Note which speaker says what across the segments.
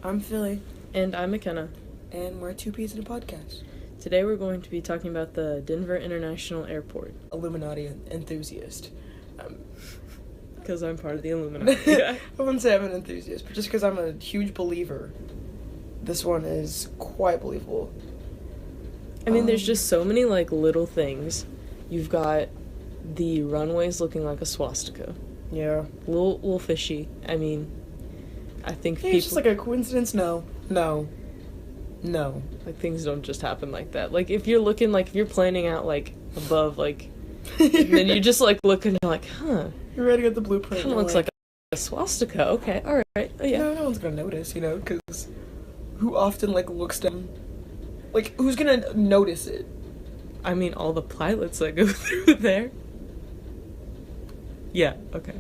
Speaker 1: I'm Philly.
Speaker 2: And I'm McKenna.
Speaker 1: And we're two P's in a podcast.
Speaker 2: Today we're going to be talking about the Denver International Airport.
Speaker 1: Illuminati enthusiast.
Speaker 2: Because I'm part of the Illuminati.
Speaker 1: I wouldn't say I'm an enthusiast, but just because I'm a huge believer, this one is quite believable.
Speaker 2: I mean, there's just so many, little things. You've got the runways looking like a swastika.
Speaker 1: Yeah.
Speaker 2: Little fishy. I mean, I think people...
Speaker 1: It's just like a coincidence? No.
Speaker 2: Things don't just happen like that. If you're looking, if you're planning out, above, then you just, look and you're like, huh.
Speaker 1: You're writing at the blueprint.
Speaker 2: Kind of looks like a swastika. Okay, alright. Oh, yeah.
Speaker 1: No one's gonna notice, because who often, looks down? Who's gonna notice it?
Speaker 2: I mean, all the pilots that go through there. Yeah, okay.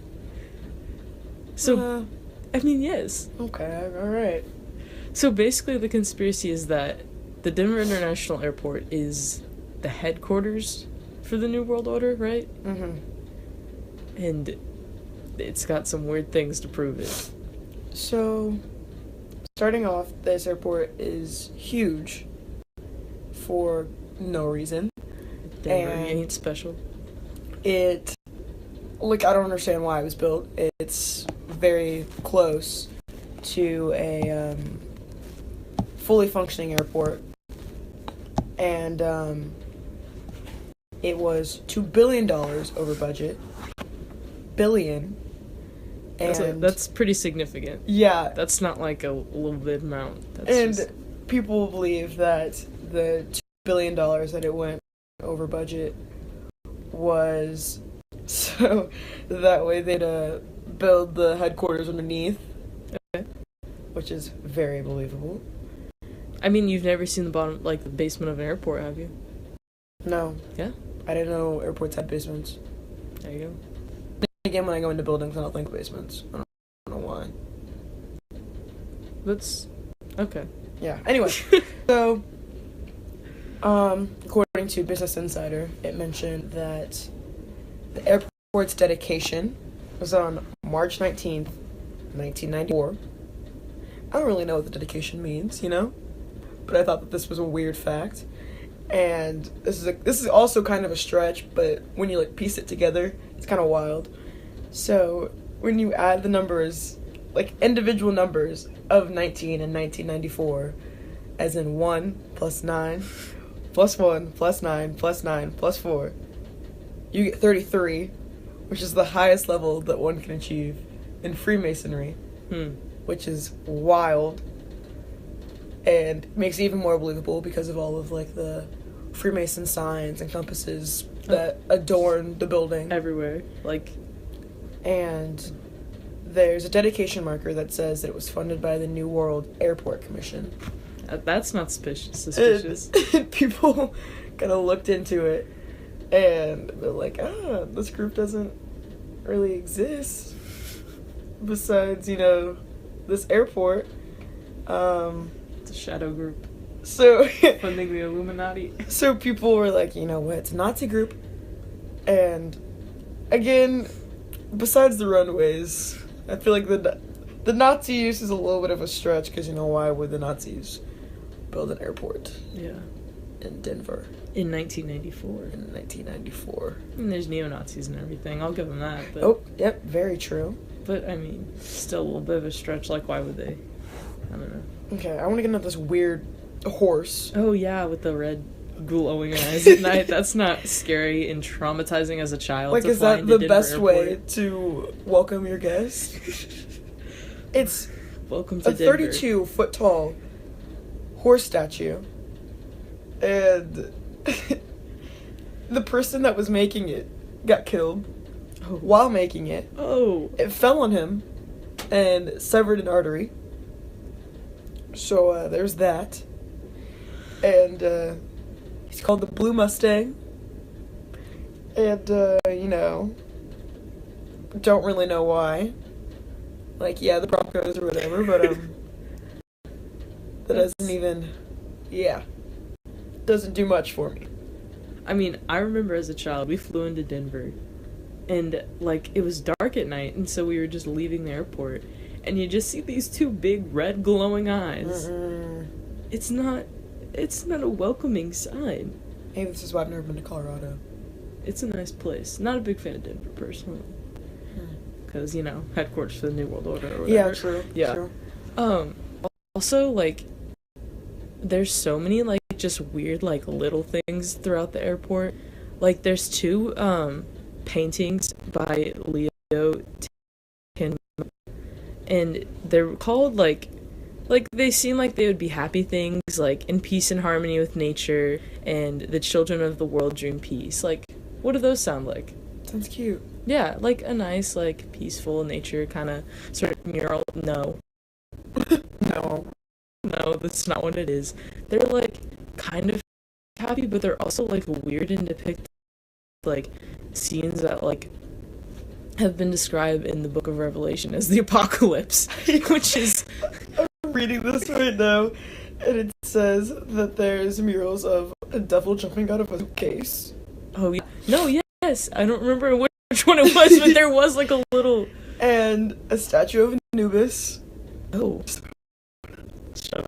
Speaker 2: So, I mean, yes.
Speaker 1: Okay, alright.
Speaker 2: So basically the conspiracy is that the Denver International Airport is the headquarters for the New World Order, right?
Speaker 1: Mm-hmm.
Speaker 2: And it's got some weird things to prove it.
Speaker 1: So, starting off, this airport is huge for no reason.
Speaker 2: Denver ain't special.
Speaker 1: I don't understand why it was built. It's very close to a fully functioning airport, and it was $2 billion over budget. Billion. And
Speaker 2: that's pretty significant.
Speaker 1: Yeah.
Speaker 2: That's not a little bit amount.
Speaker 1: People believe that the $2 billion that it went over budget was so that way they'd build the headquarters underneath.
Speaker 2: Okay.
Speaker 1: Which is very believable.
Speaker 2: I mean, you've never seen the bottom, the basement of an airport, have you?
Speaker 1: No.
Speaker 2: Yeah?
Speaker 1: I didn't know airports had basements.
Speaker 2: There you go.
Speaker 1: Again, when I go into buildings, I don't think of basements. I don't know why.
Speaker 2: That's... okay.
Speaker 1: Yeah. Anyway, so, according to Business Insider, it mentioned that the airport's dedication was on March 19th, 1994. I don't really know what the dedication means, But I thought that this was a weird fact. And this is also kind of a stretch, but when you piece it together, it's kind of wild. So, when you add the numbers, individual numbers of 19 and 1994, as in 1 plus 9 plus 1 plus 9 plus 9 plus 4, you get 33, which is the highest level that one can achieve in Freemasonry, which is wild, and makes it even more believable because of all of the Freemason signs and compasses that adorn the building
Speaker 2: everywhere.
Speaker 1: And there's a dedication marker that says that it was funded by the New World Airport Commission.
Speaker 2: That's not suspicious.
Speaker 1: And people kind of looked into it, and they're like, this group doesn't really exist besides, this airport.
Speaker 2: It's a shadow group.
Speaker 1: So
Speaker 2: funding the Illuminati.
Speaker 1: So people were like, what? It's a Nazi group. And again, besides the runways, I feel like the Nazi use is a little bit of a stretch because why would the Nazis build an airport?
Speaker 2: Yeah.
Speaker 1: In Denver.
Speaker 2: In 1994.
Speaker 1: In 1994.
Speaker 2: And there's neo-Nazis and everything. I'll give them that. But,
Speaker 1: oh, yep, very true.
Speaker 2: But, I mean, still a little bit of a stretch. Why would they? I don't know.
Speaker 1: Okay, I want to get into this weird horse.
Speaker 2: Oh, yeah, with the red glowing eyes at night. That's not scary and traumatizing as a child.
Speaker 1: Is that the best way to welcome your guest? It's
Speaker 2: welcome to
Speaker 1: a 32-foot tall horse statue. And the person that was making it got killed while making it.
Speaker 2: Oh.
Speaker 1: It fell on him and severed an artery. So there's that. And he's called the Blue Mustang. And, don't really know why. The Broncos or whatever, but, that doesn't even, doesn't do much for me.
Speaker 2: I mean, I remember as a child, we flew into Denver, and, it was dark at night, and so we were just leaving the airport, and you just see these two big red glowing eyes.
Speaker 1: Mm-mm.
Speaker 2: It's not. It's not a welcoming sign.
Speaker 1: Hey, this is why I've never been to Colorado.
Speaker 2: It's a nice place. Not a big fan of Denver personally, because headquarters for the New World Order or whatever.
Speaker 1: Yeah, true.
Speaker 2: Yeah.
Speaker 1: True.
Speaker 2: Also, like, there's so many like just weird like little things throughout the airport. Like, there's two paintings by Leo Tin, and they're called like they seem like they would be happy things, like in peace and harmony with nature, and the children of the world dream peace. Like, what do those sound like?
Speaker 1: Sounds cute.
Speaker 2: Yeah, like a nice, like, peaceful nature kind of sort of mural. No,
Speaker 1: No.
Speaker 2: no, that's not what it is. They're like kind of happy, but they're also like weird and depict like scenes that like have been described in the Book of Revelation as the apocalypse, which is
Speaker 1: I'm reading this right now, and it says that there's murals of a devil jumping out of a suitcase.
Speaker 2: oh yeah, no, yes, I don't remember which one it was, but there was like a little
Speaker 1: And a statue of Anubis.
Speaker 2: oh. Shut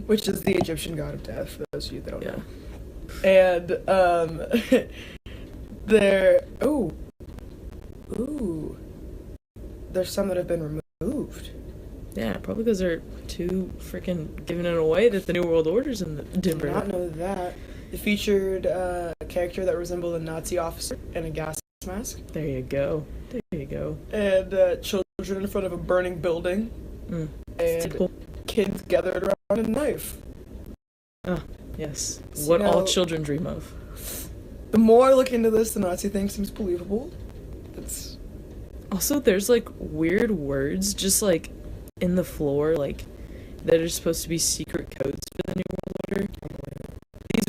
Speaker 1: Which is the Egyptian god of death, for those of you that don't
Speaker 2: Yeah.
Speaker 1: know. And, there, ooh, there's some that have been removed.
Speaker 2: Yeah, probably because they're too freaking giving it away that the New World Order's in
Speaker 1: Did
Speaker 2: Denver.
Speaker 1: not know that. It featured a character that resembled a Nazi officer in a gas mask.
Speaker 2: There you go. There you go.
Speaker 1: And children in front of a burning building.
Speaker 2: Mm.
Speaker 1: And
Speaker 2: Cool.
Speaker 1: kids gathered around a knife.
Speaker 2: Oh, yes.
Speaker 1: So,
Speaker 2: What all children dream of.
Speaker 1: The more I look into this, the Nazi thing seems believable. It's
Speaker 2: Also, there's like weird words just like in the floor, like that are supposed to be secret codes for the New World Order. These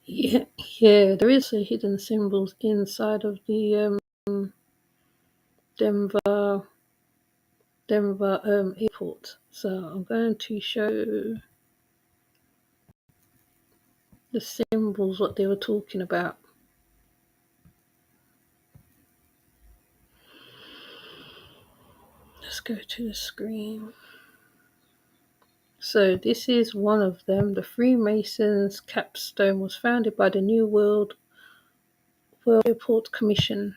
Speaker 3: Yeah, yeah, there is a hidden symbols inside of the Denver airport. So I'm going to show the symbols what they were talking about. Let's go to the screen. So this is one of them. The Freemasons capstone was founded by the New World Airport Commission.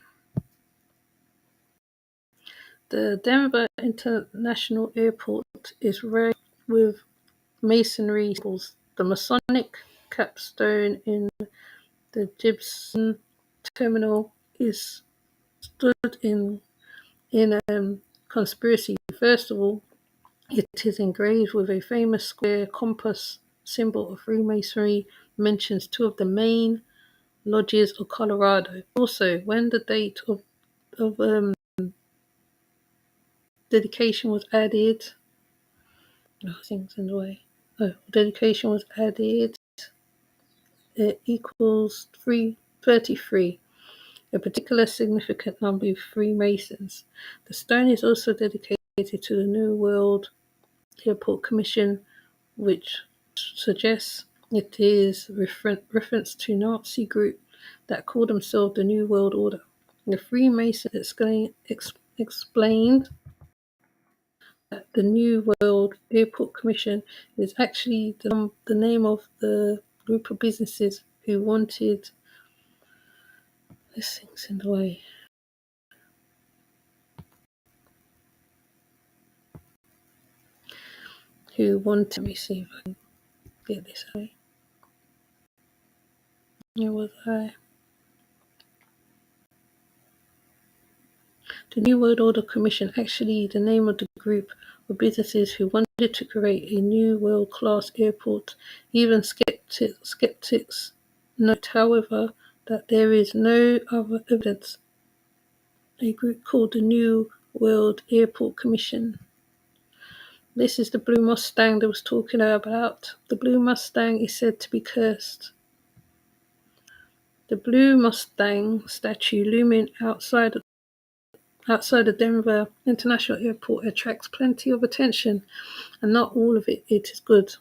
Speaker 3: The Denver International Airport is rare with masonry symbols. The Masonic capstone in the Gibson terminal is stood in conspiracy. First of all, It is engraved with a famous square compass symbol of Freemasonry, mentions two of the main lodges of Colorado. Also, when the date of dedication was added, things in the way. Dedication was added. It equals 33, a particular significant number of Freemasons. The stone is also dedicated to the New World Airport Commission, which suggests it is reference to Nazi group that called themselves the New World Order. The Freemasons explained that the New World Airport Commission is actually the name of the group of businesses who wanted this thing's in the way. Who wanted, let me see if I can get this way. Where was I? The New World Order Commission, actually the name of the group of businesses who wanted to create a new world-class airport. Even skeptics note, however, that there is no other evidence a group called the New World Airport Commission. This is the blue Mustang that was talking about. The blue Mustang is said to be cursed. The blue Mustang statue looming outside the Denver International Airport attracts plenty of attention, and not all of it is good.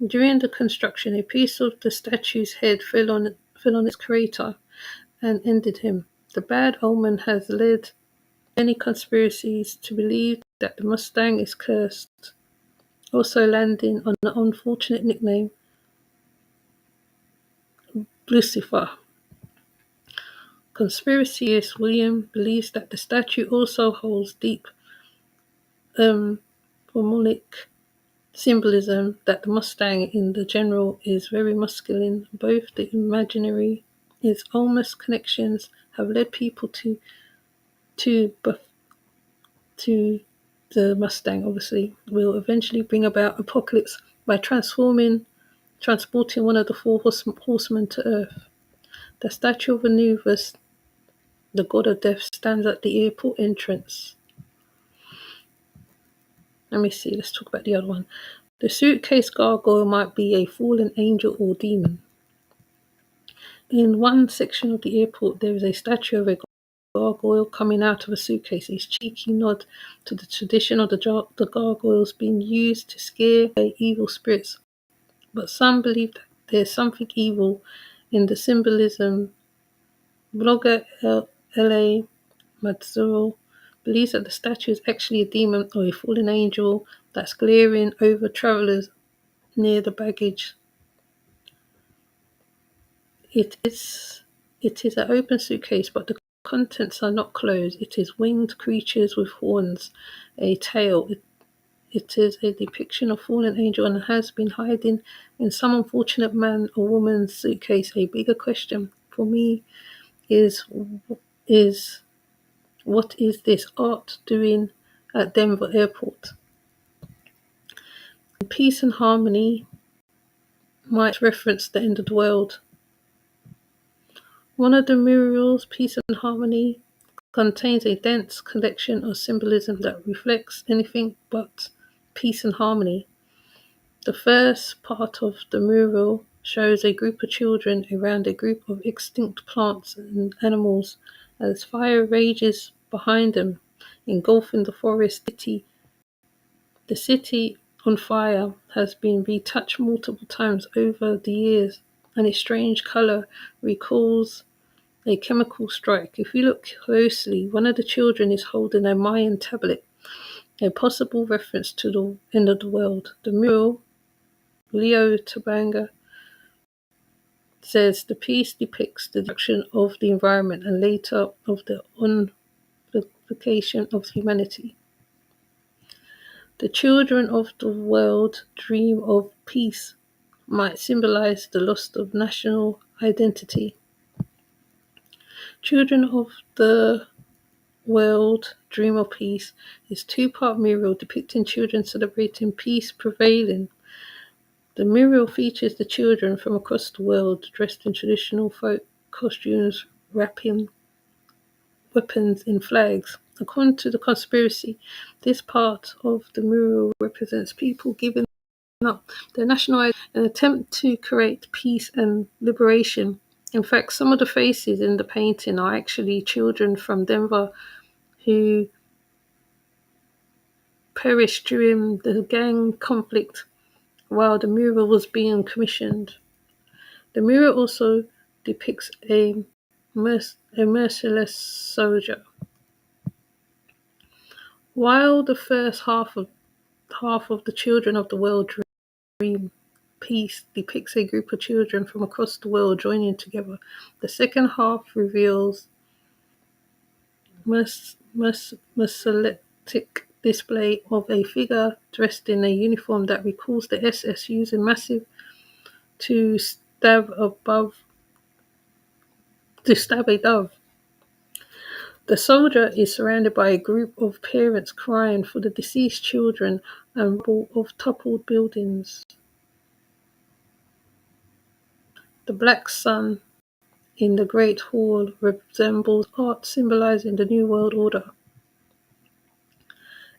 Speaker 3: During the construction, a piece of the statue's head fell on its creator and ended him. The bad omen has led many conspiracies to believe that the Mustang is cursed, also landing on the unfortunate nickname Lucifer. Conspiracyist William believes that the statue also holds deep symbolic symbolism, that the Mustang in the general is very masculine. Both the imaginary its almost connections have led people to the Mustang, obviously, will eventually bring about apocalypse by transporting one of the four horsemen to Earth. The statue of Anubis, the god of death, stands at the airport entrance. Let me see, let's talk about the other one. The suitcase gargoyle might be a fallen angel or demon. In one section of the airport, there is a statue of a gargoyle coming out of a suitcase, a cheeky nod to the tradition of the gargoyles being used to scare away evil spirits. But some believe that there's something evil in the symbolism. Blogger L.A. Mazzuro believes that the statue is actually a demon or a fallen angel that's glaring over travelers near the baggage. It is an open suitcase, but the contents are not closed. It is winged creatures with horns, a tail. It is a depiction of fallen angel and has been hiding in some unfortunate man or woman's suitcase. A bigger question for me is what is this art doing at Denver Airport? Peace and harmony might reference the end of the world. One of the murals, Peace and Harmony, contains a dense collection of symbolism that reflects anything but peace and harmony. The first part of the mural shows a group of children around a group of extinct plants and animals as fire rages behind them, engulfing the forest city. The city on fire has been retouched multiple times over the years, and its strange color recalls a chemical strike. If you look closely, one of the children is holding a Mayan tablet, a possible reference to the end of the world. The mural, Leo Tabanga, says the piece depicts the destruction of the environment and later of the unification of humanity. The children of the world dream of peace might symbolize the loss of national identity. Children of the World, Dream of Peace is a two-part mural depicting children celebrating peace prevailing. The mural features the children from across the world dressed in traditional folk costumes, wrapping weapons in flags. According to the conspiracy, this part of the mural represents people giving up their national identity in an attempt to create peace and liberation. In fact, some of the faces in the painting are actually children from Denver who perished during the gang conflict while the mural was being commissioned. The mural also depicts a merciless soldier. While the first half of the Children of the World Dream Peace depicts a group of children from across the world joining together, the second half reveals merciless display of a figure dressed in a uniform that recalls the SS using massive to stab a dove. The soldier is surrounded by a group of parents crying for the deceased children and rubble of toppled buildings. The black sun in the Great Hall resembles art symbolizing the New World Order.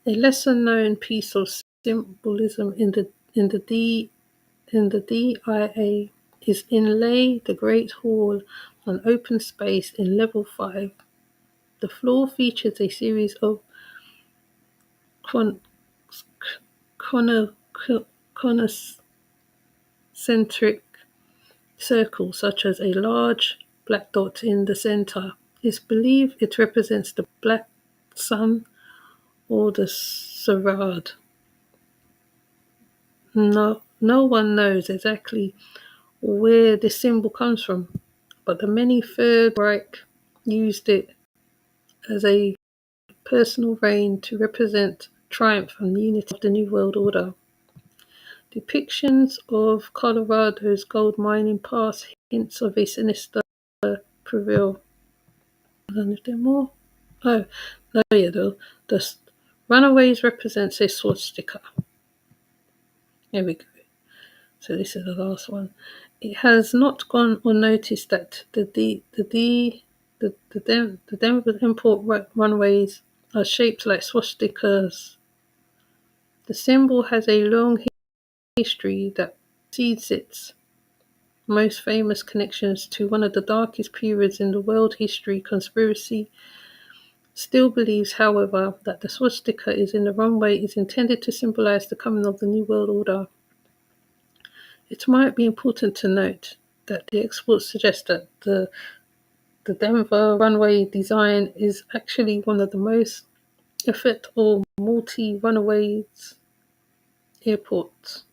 Speaker 3: A lesser-known piece of symbolism in the DIA is inlay the Great Hall on open space in level 5. The floor features a series of concentric circles, such as a large black dot in the center. It's believed it represents the black sun or the Sarad. No one knows exactly where this symbol comes from, but the many Third Reich used it as a personal reign to represent triumph and unity of the New World Order. Depictions of Colorado's gold mining past hints of a sinister prevail. I don't know if there are more. Oh, no, yeah, the runaways represents a swastika. There we go. So this is the last one. It has not gone unnoticed that the Denver import runways are shaped like swastikas. The symbol has a long history that precedes its most famous connections to one of the darkest periods in the world history. Conspiracy still believes, however, that the swastika is in the runway is intended to symbolize the coming of the New World Order. It might be important to note that the experts suggest that the Denver runway design is actually one of the most effective multi-runways airports.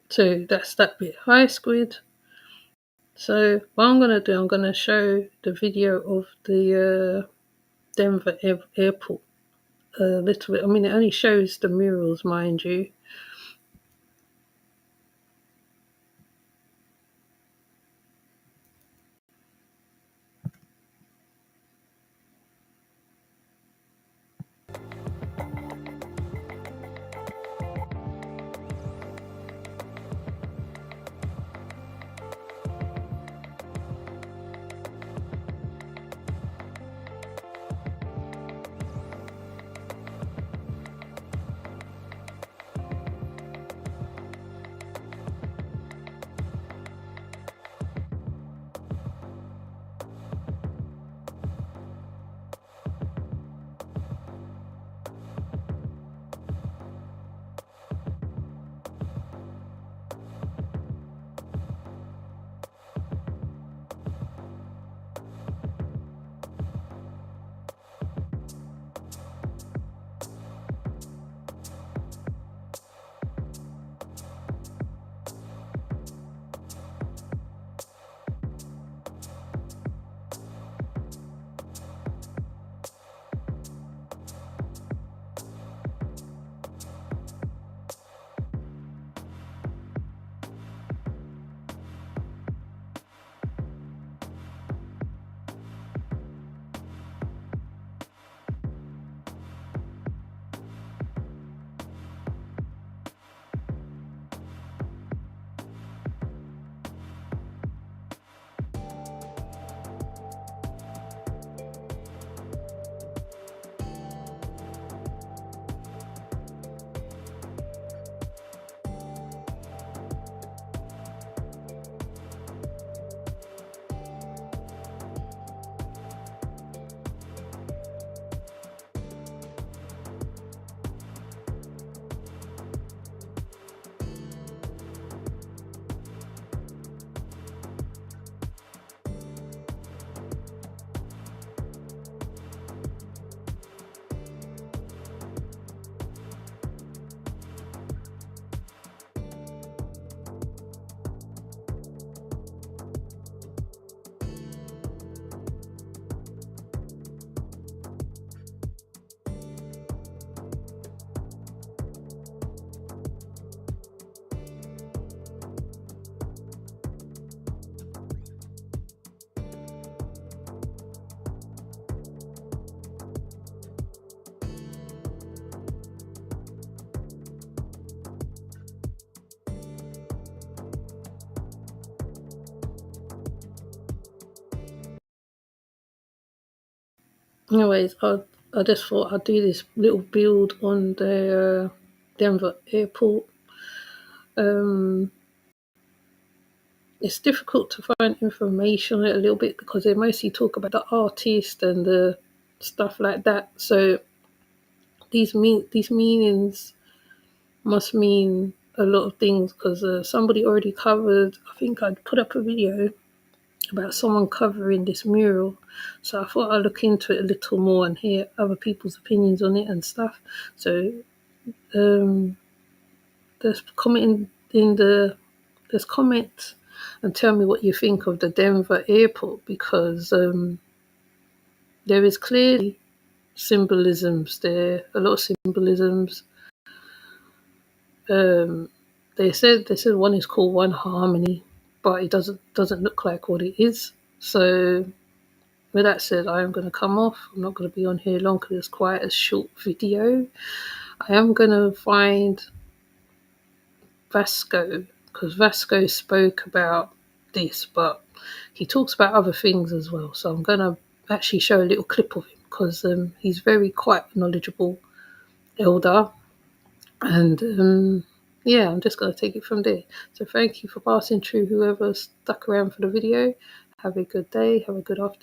Speaker 3: So that's that bit. Hi, Squid. So what I'm going to do, I'm going to show the video of the Denver airport a little bit. I mean, it only shows the murals, mind you. Anyways, I just thought I'd do this little build on the Denver airport. It's difficult to find information on it a little bit because they mostly talk about the artist and the stuff like that. So these meanings must mean a lot of things because somebody already covered. I think I'd put up a video about someone covering this mural. So I thought I'd look into it a little more and hear other people's opinions on it and stuff. So just comment and tell me what you think of the Denver airport because there is clearly symbolisms there, a lot of symbolisms. They said one is called One Harmony, but it doesn't look like what it is. So with that said, I am going to come off. I'm not going to be on here long because it's quite a short video. I am going to find Vasco because Vasco spoke about this, but he talks about other things as well. So I'm going to actually show a little clip of him because he's very quite knowledgeable elder. And yeah, I'm just going to take it from there. So thank you for passing through whoever stuck around for the video. Have a good day. Have a good afternoon.